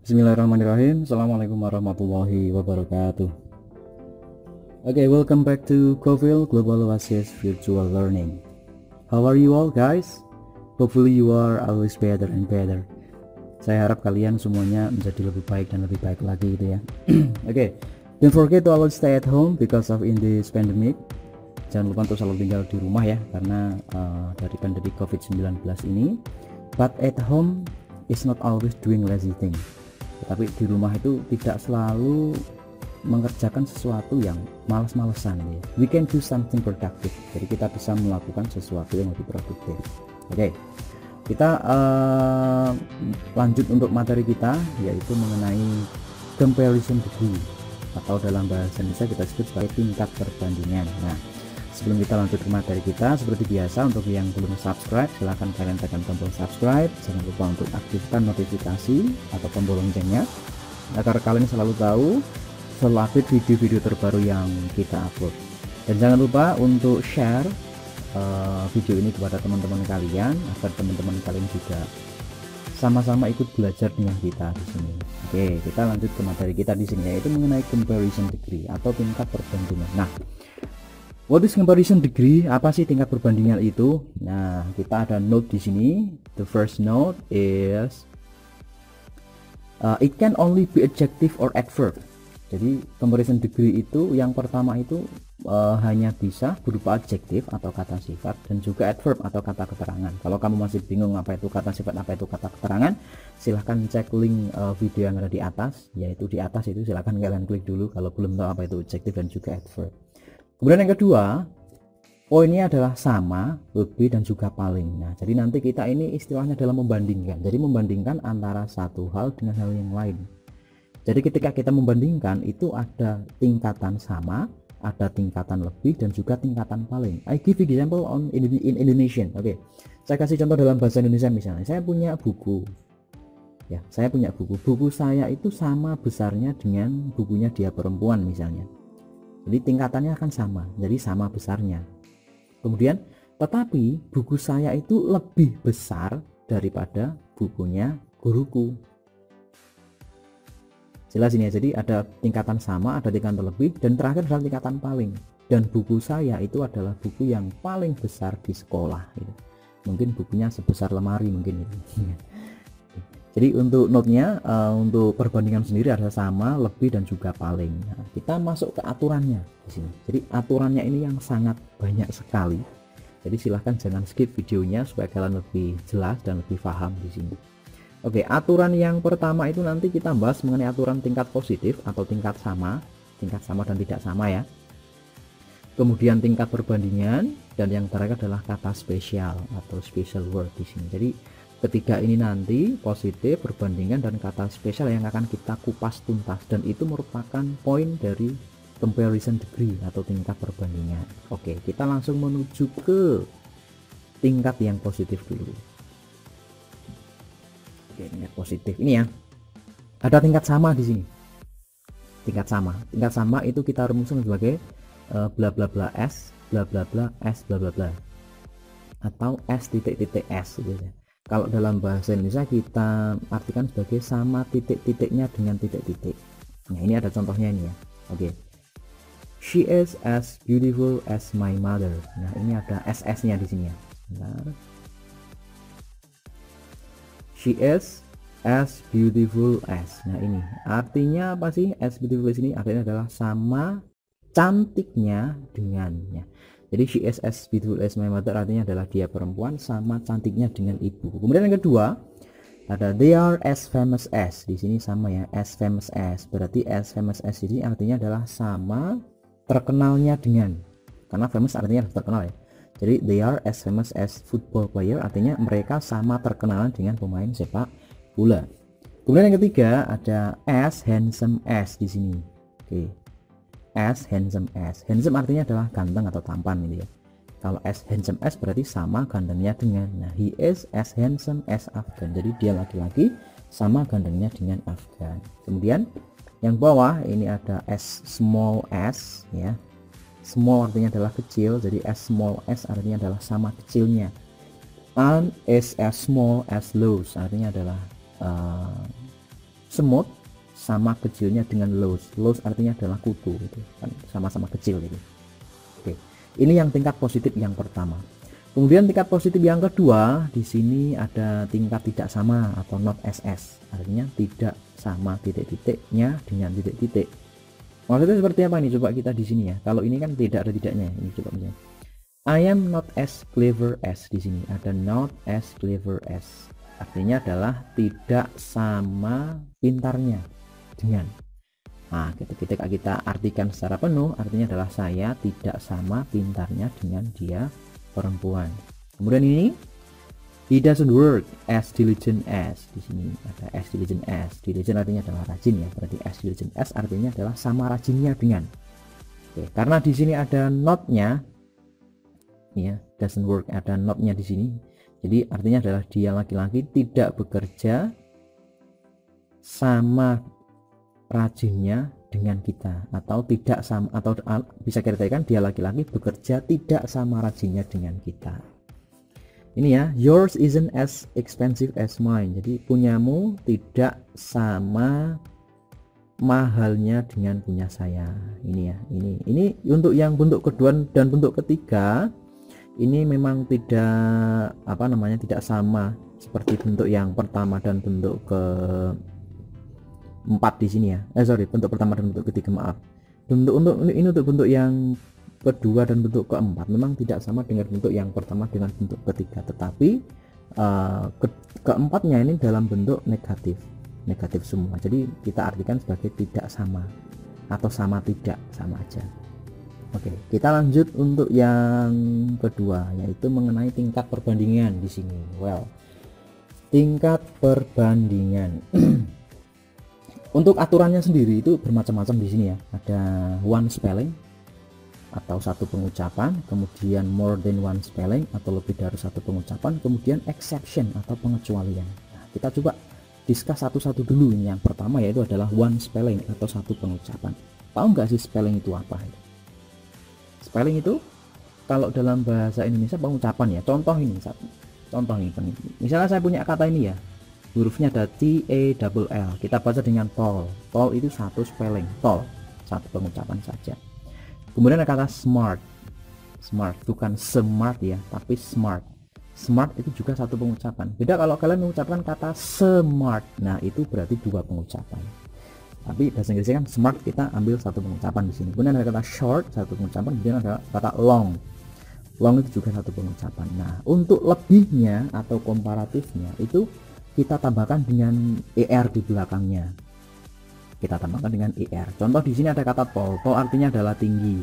Bismillahirrahmanirrahim. Assalamualaikum warahmatullahi wabarakatuh. Okay, welcome back to Govil Global Oasis Virtual Learning. How are you all guys? Hopefully you are always better and better. Saya harap kalian semuanya menjadi lebih baik dan lebih baik lagi gitu ya. Okay, don't forget to always stay at home because of in this pandemic. Jangan lupa untuk selalu tinggal di rumah ya, karena dari pandemi COVID-19 ini. But at home is not always doing lazy thing. Tetapi di rumah itu tidak selalu mengerjakan sesuatu yang malas-malesan ya. We can do something productive. Jadi kita bisa melakukan sesuatu yang lebih produktif. Oke, kita lanjut untuk materi kita, yaitu mengenai comparison degree, atau dalam bahasa Indonesia kita sebut sebagai tingkat perbandingan. Nah, sebelum kita lanjut ke materi kita, seperti biasa untuk yang belum subscribe, silahkan kalian tekan tombol subscribe. Jangan lupa untuk aktifkan notifikasi atau tombol loncengnya agar kalian selalu tahu selalu update video-video terbaru yang kita upload. Dan jangan lupa untuk share video ini kepada teman-teman kalian agar teman-teman kalian juga sama-sama ikut belajar dengan kita di sini. Oke, kita lanjut ke materi kita di sini, yaitu mengenai comparison degree atau tingkat perbandingan. Nah, what is comparison degree? Apa sih tingkat perbandingan itu? Nah, kita ada note di sini. The first note is it can only be adjective or adverb. Jadi comparison degree itu yang pertama itu hanya bisa berupa adjektif atau kata sifat, dan juga adverb atau kata keterangan. Kalau kamu masih bingung apa itu kata sifat, apa itu kata keterangan, silahkan cek link video yang ada di atas, yaitu di atas itu silahkan kalian klik dulu kalau belum tahu apa itu adjektif dan juga adverb. Kemudian yang kedua, poinnya adalah sama, lebih, dan juga paling. Nah, jadi nanti kita ini istilahnya adalah membandingkan. Jadi membandingkan antara satu hal dengan hal yang lain. Jadi ketika kita membandingkan itu ada tingkatan sama, ada tingkatan lebih, dan juga tingkatan paling. I give example on in Indonesian. Oke, saya kasih contoh dalam bahasa Indonesia. Misalnya saya punya buku. Ya, saya punya buku. Buku saya itu sama besarnya dengan bukunya dia perempuan misalnya. Jadi tingkatannya akan sama, jadi sama besarnya. Kemudian, tetapi buku saya itu lebih besar daripada bukunya guruku. Jelas ini ya, jadi ada tingkatan sama, ada tingkatan lebih, dan terakhir adalah tingkatan paling. Dan buku saya itu adalah buku yang paling besar di sekolah. Gitu. Mungkin bukunya sebesar lemari mungkin itu. Jadi untuk note-nya, untuk perbandingan sendiri ada sama, lebih, dan juga paling. Nah, kita masuk ke aturannya di sini. Jadi aturannya ini yang sangat banyak sekali. Jadi silahkan jangan skip videonya supaya kalian lebih jelas dan lebih paham di sini. Oke, aturan yang pertama itu nanti kita bahas mengenai aturan tingkat positif atau tingkat sama dan tidak sama ya. Kemudian tingkat perbandingan, dan yang terakhir adalah kata spesial atau special word di sini. Jadi ketiga ini nanti positif, perbandingan, dan kata spesial yang akan kita kupas tuntas, dan itu merupakan poin dari comparison degree atau tingkat perbandingan. Oke, kita langsung menuju ke tingkat yang positif dulu. Oke, tingkat positif ini ya. Ada tingkat sama di sini. Tingkat sama itu kita rumuskan sebagai bla bla bla s bla bla bla s bla bla bla, atau s titik-titik s gitu ya. Kalau dalam bahasa Indonesia kita artikan sebagai sama titik-titiknya dengan titik-titik. Nah, ini ada contohnya ini ya. Oke. She is as beautiful as my mother. Nah, ini ada SS-nya di sini ya. Bentar. She is as beautiful as. Nah, ini artinya apa sih? As beautiful as ini artinya adalah sama cantiknya dengannya. Jadi she is as beautiful as my mother artinya adalah dia perempuan sama cantiknya dengan ibu. Kemudian yang kedua ada they are as famous as. Di sini sama ya, as famous as. Berarti as famous as ini artinya adalah sama terkenalnya dengan. Karena famous artinya terkenal ya. Jadi they are as famous as football player artinya mereka sama terkenalan dengan pemain sepak bola. Kemudian yang ketiga ada as handsome as di sini. Oke. As handsome as. Handsome artinya adalah ganteng atau tampan gitu ya. Kalau as handsome as berarti sama gantengnya dengan. Nah, he is as handsome as Afgan. Jadi dia laki-laki sama gantengnya dengan Afgan. Kemudian yang bawah ini ada as small as ya. Small artinya adalah kecil, jadi as small as artinya adalah sama kecilnya. And is as small as Lowe's artinya adalah Smooth sama kecilnya dengan loose. Loose artinya adalah kutu gitu kan, sama-sama kecil gitu. Oke, ini yang tingkat positif yang pertama. Kemudian tingkat positif yang kedua, di sini ada tingkat tidak sama atau not SS, artinya tidak sama titik-titiknya dengan titik-titik. Maksudnya seperti apa ini? Coba kita di sini ya. Kalau ini kan tidak ada tidaknya. Ini coba misalnya. I am not as clever as, di sini ada not as clever as. Artinya adalah tidak sama pintarnya dengan. Nah, ketika kita artikan secara penuh, artinya adalah saya tidak sama pintarnya dengan dia perempuan. Kemudian ini, he doesn't work as diligent as. Di sini ada as diligent as. Diligent artinya adalah rajin ya. Berarti as diligent as artinya adalah sama rajinnya dengan. Oke, karena di sini ada not-nya, ya, doesn't work, ada not-nya di sini. Jadi artinya adalah dia laki-laki tidak bekerja sama rajinnya dengan kita, atau tidak sama, atau bisa kita katakan dia laki-laki bekerja tidak sama rajinnya dengan kita. Ini ya, yours isn't as expensive as mine. Jadi punyamu tidak sama mahalnya dengan punya saya. Ini ya, ini untuk yang bentuk kedua dan bentuk ketiga ini memang tidak tidak sama seperti bentuk yang pertama dan bentuk keempat di sini ya. Bentuk pertama dan bentuk ketiga, maaf. Untuk bentuk yang kedua dan bentuk keempat memang tidak sama dengan bentuk yang pertama dengan bentuk ketiga, tetapi keempatnya ini dalam bentuk negatif semua. Jadi kita artikan sebagai tidak sama atau sama tidak, sama aja. Oke, kita lanjut untuk yang kedua, yaitu mengenai tingkat perbandingan di sini. Tingkat perbandingan. Untuk aturannya sendiri itu bermacam-macam di sini ya. Ada one spelling atau satu pengucapan, kemudian more than one spelling atau lebih dari satu pengucapan, kemudian exception atau pengecualian. Nah, kita coba discuss satu-satu dulu. Yang pertama yaitu adalah one spelling atau satu pengucapan. Tahu nggak sih spelling itu apa? Spelling itu kalau dalam bahasa Indonesia pengucapan ya. Contoh ini. Misalnya saya punya kata ini ya. Hurufnya ada T-A-L-L. Kita baca dengan tall. Tall itu satu spelling. Tall, satu pengucapan saja. Kemudian ada kata smart. Smart bukan smart ya, tapi smart. Smart itu juga satu pengucapan. Beda kalau kalian mengucapkan kata smart. Nah, itu berarti dua pengucapan. Tapi bahasa Inggrisnya kan smart, kita ambil satu pengucapan di sini. Kemudian ada kata short, satu pengucapan. Kemudian ada kata long. Long itu juga satu pengucapan. Nah, untuk lebihnya atau komparatifnya itu kita tambahkan dengan er di belakangnya. Kita tambahkan dengan er. Contoh di sini ada kata tall. Tall artinya adalah tinggi.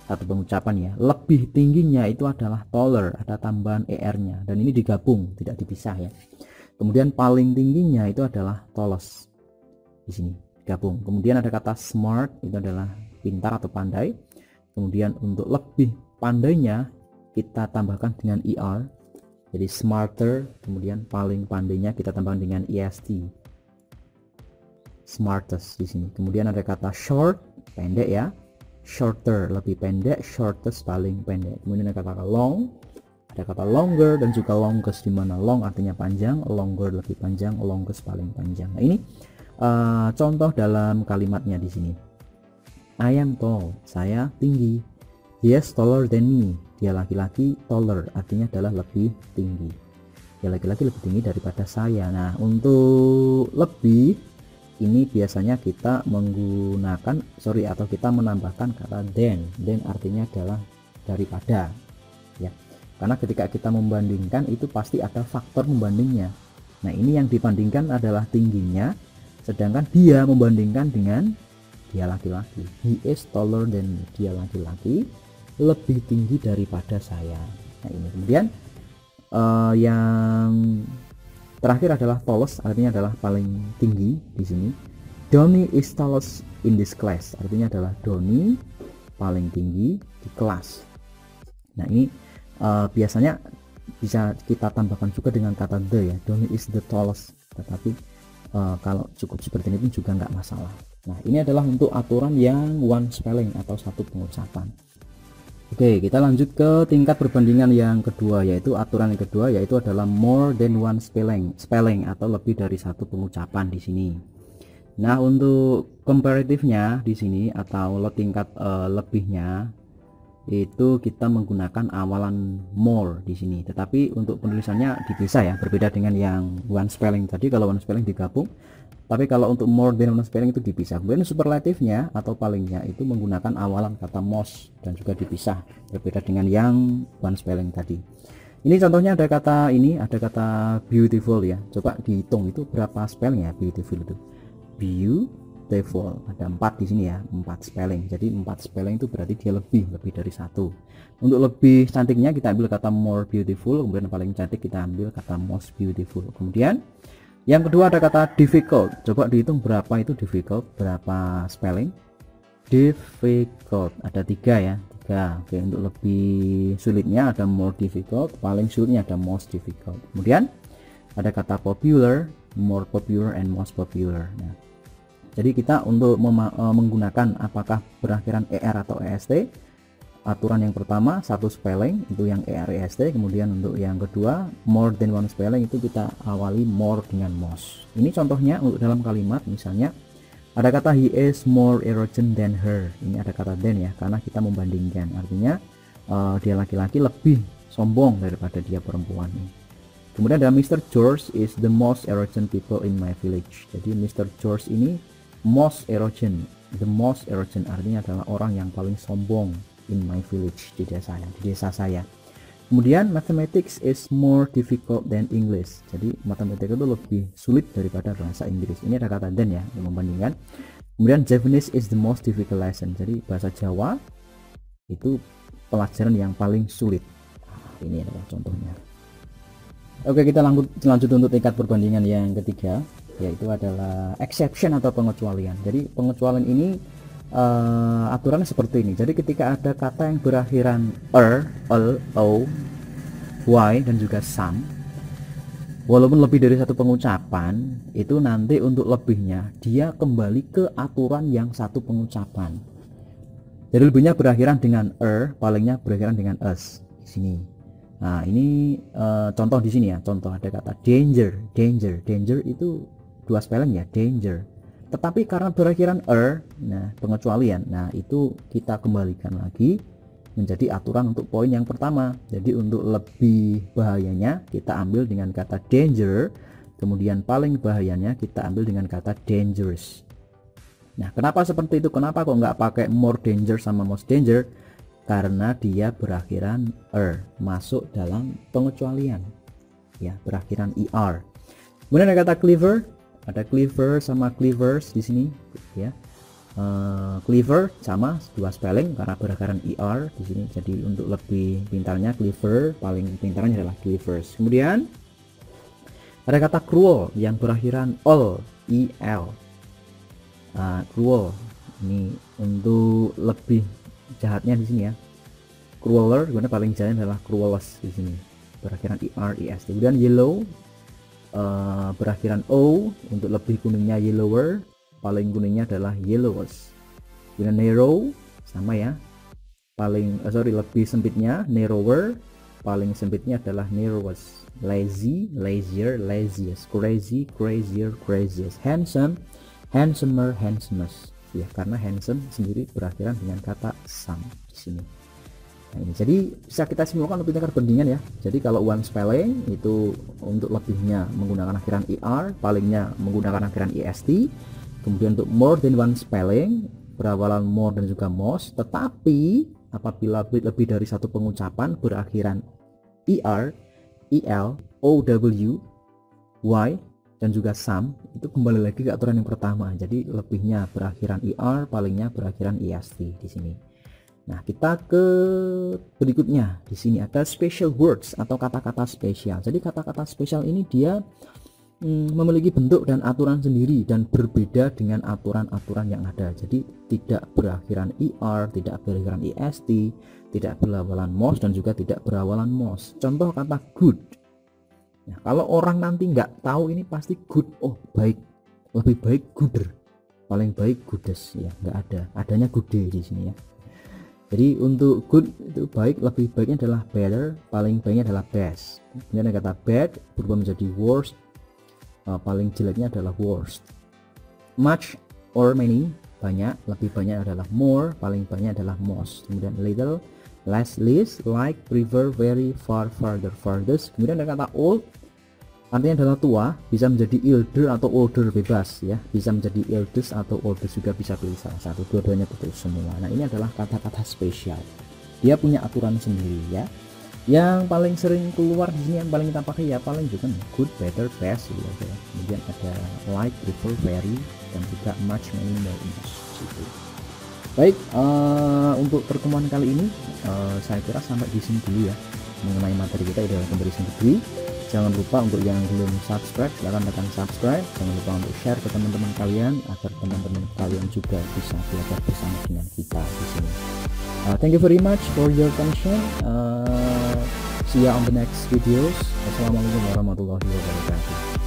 Satu pengucapan ya. Lebih tingginya itu adalah taller, ada tambahan er-nya, dan ini digabung, tidak dipisah ya. Kemudian paling tingginya itu adalah tallest. Di sini digabung. Kemudian ada kata smart, itu adalah pintar atau pandai. Kemudian untuk lebih pandainya kita tambahkan dengan er. Jadi smarter, kemudian paling pandainya kita tambahkan dengan est. Smartest di sini. Kemudian ada kata short, pendek ya. Shorter, lebih pendek. Shortest, paling pendek. Kemudian ada kata long, ada kata longer dan juga longest, di mana long artinya panjang, longer lebih panjang, longest paling panjang. Nah, ini contoh dalam kalimatnya di sini. I am tall, saya tinggi. He is taller than me, dia laki-laki. Taller artinya adalah lebih tinggi, dia laki-laki lebih tinggi daripada saya. Nah, untuk lebih ini biasanya kita menggunakan atau kita menambahkan kata than. Than artinya adalah daripada ya, karena ketika kita membandingkan itu pasti ada faktor membandingnya. Nah, ini yang dibandingkan adalah tingginya, sedangkan dia membandingkan dengan dia laki-laki. He is taller than me, dia laki-laki lebih tinggi daripada saya. Nah, ini kemudian yang terakhir adalah tallest, artinya adalah paling tinggi di sini. Donny is tallest in this class, artinya adalah Donny paling tinggi di kelas. Nah, ini biasanya bisa kita tambahkan juga dengan kata the ya. Donny is the tallest, tetapi kalau cukup seperti ini pun juga nggak masalah. Nah, ini adalah untuk aturan yang one spelling atau satu pengucapan. Oke, kita lanjut ke tingkat perbandingan yang kedua, yaitu aturan yang kedua, yaitu adalah more than one spelling atau lebih dari satu pengucapan di sini. Nah, untuk komparatifnya di sini atau tingkat lebihnya itu kita menggunakan awalan more di sini. Tetapi untuk penulisannya dipisah ya, berbeda dengan yang one spelling tadi. Kalau one spelling digabung, tapi kalau untuk more than one spelling itu dipisah. Kemudian superlatifnya atau palingnya itu menggunakan awalan kata most dan juga dipisah, berbeda dengan yang one spelling tadi. Ini contohnya ada kata ini, ada kata beautiful ya. Coba dihitung itu berapa spelling ya beautiful itu. Beautiful, ada 4 di sini ya, 4 spelling. Jadi 4 spelling itu berarti dia lebih dari satu. Untuk lebih cantiknya kita ambil kata more beautiful, kemudian paling cantik kita ambil kata most beautiful. Kemudian yang kedua ada kata difficult. Coba dihitung berapa itu difficult, berapa spelling. Difficult ada 3 ya, 3. Oke, untuk lebih sulitnya ada more difficult, paling sulitnya ada most difficult. Kemudian ada kata popular, more popular and most popular. Nah, jadi kita untuk menggunakan apakah berakhiran er atau est, aturan yang pertama satu spelling itu yang er est, kemudian untuk yang kedua more than one spelling itu kita awali more dengan most. Ini contohnya untuk dalam kalimat, misalnya ada kata he is more arrogant than her. Ini ada kata than ya, karena kita membandingkan, artinya dia laki-laki lebih sombong daripada dia perempuan. Kemudian ada Mr. George is the most arrogant people in my village. Jadi Mr. George ini most arrogant, the most arrogant artinya adalah orang yang paling sombong in my village, di desa saya. Kemudian mathematics is more difficult than English. Jadi matematika itu lebih sulit daripada bahasa Inggris. Ini ada kata than ya, yang membandingkan. Kemudian Japanese is the most difficult lesson. Jadi bahasa Jawa itu pelajaran yang paling sulit. Nah, ini adalah contohnya. Oke, kita lanjut untuk tingkat perbandingan yang ketiga, yaitu adalah exception atau pengecualian. Jadi pengecualian ini aturannya seperti ini. Jadi ketika ada kata yang berakhiran o, y dan juga some, walaupun lebih dari satu pengucapan, itu nanti untuk lebihnya dia kembali ke aturan yang satu pengucapan. Jadi lebihnya berakhiran dengan palingnya berakhiran dengan us di sini. Nah, ini contoh di sini ya. Contoh ada kata danger. Danger itu 2 spelling ya, danger. Tetapi karena berakhiran nah pengecualian. Nah, itu kita kembalikan lagi menjadi aturan untuk poin yang pertama. Jadi untuk lebih bahayanya kita ambil dengan kata danger, kemudian paling bahayanya kita ambil dengan kata dangerous. Nah, kenapa seperti itu? Kenapa kok nggak pakai more danger sama most danger? Karena dia berakhiran masuk dalam pengecualian ya, berakhiran er. Kemudian ada kata clever, ada clever sama cleavers di sini ya. Clever sama 2 spelling karena berakhiran er di sini. Jadi untuk lebih pintarnya clever, paling pintarnya adalah cleavers. Kemudian ada kata cruel yang berakhiran el. Cruel ini untuk lebih jahatnya di sini ya, crueler. Kemudian paling jahat adalah cruelest di sini, berakhiran est. Kemudian yellow berakhiran o, untuk lebih kuningnya yellower, paling kuningnya adalah yellowest. Kemudian narrow sama ya, paling lebih sempitnya narrower, paling sempitnya adalah narrowest. Lazy, lazier, laziest. Crazy, crazier, craziest. Handsome, handsomer, handsomest ya, karena handsome sendiri berakhiran dengan kata some di sini. Nah, ini jadi bisa kita simpulkan untuk tingkat perbandingan ya. Jadi kalau one spelling itu untuk lebihnya menggunakan akhiran er, palingnya menggunakan akhiran est. Kemudian untuk more than one spelling berawalan more dan juga most, tetapi apabila lebih dari satu pengucapan berakhiran er, el, ow, y dan juga some, itu kembali lagi ke aturan yang pertama. Jadi lebihnya berakhiran er, palingnya berakhiran est di sini. Nah, kita ke berikutnya. Di sini ada special words atau kata-kata spesial. Jadi kata-kata spesial ini dia memiliki bentuk dan aturan sendiri dan berbeda dengan aturan-aturan yang ada. Jadi tidak berakhiran er, tidak berakhiran est, tidak berawalan most dan juga tidak berawalan most. Contoh kata good. Nah, kalau orang nanti nggak tahu ini pasti good, oh baik, lebih baik gooder, paling baik goodest ya, nggak ada, adanya good di sini ya. Jadi untuk good itu baik, lebih baiknya adalah better, paling baiknya adalah best. Kemudian ada kata bad berubah menjadi worst, paling jeleknya adalah worst. much or many, banyak, lebih banyak adalah more, paling banyak adalah most. Kemudian little, less, least, like, prefer, very, far, farther, farthest. Kemudian ada kata old, artinya adalah tua, bisa menjadi elder atau older, bebas ya, bisa menjadi eldest atau oldest, juga bisa pilih salah satu, dua-duanya betul semua. Nah, ini adalah kata-kata spesial, dia punya aturan sendiri ya. Yang paling sering keluar di sini, yang paling kita pakai ya paling juga good, better, best gitu ya. Kemudian ada like, prefer, very, dan juga much, many, more, most gitu. Baik, untuk pertemuan kali ini saya kira sampai di sini dulu ya mengenai materi kita dalam comparison degree. Jangan lupa untuk yang belum subscribe, silahkan tekan subscribe. Jangan lupa untuk share ke teman-teman kalian agar teman-teman kalian juga bisa belajar bersama dengan kita di sini. Thank you very much for your attention. See you on the next videos. Wassalamualaikum warahmatullahi wabarakatuh.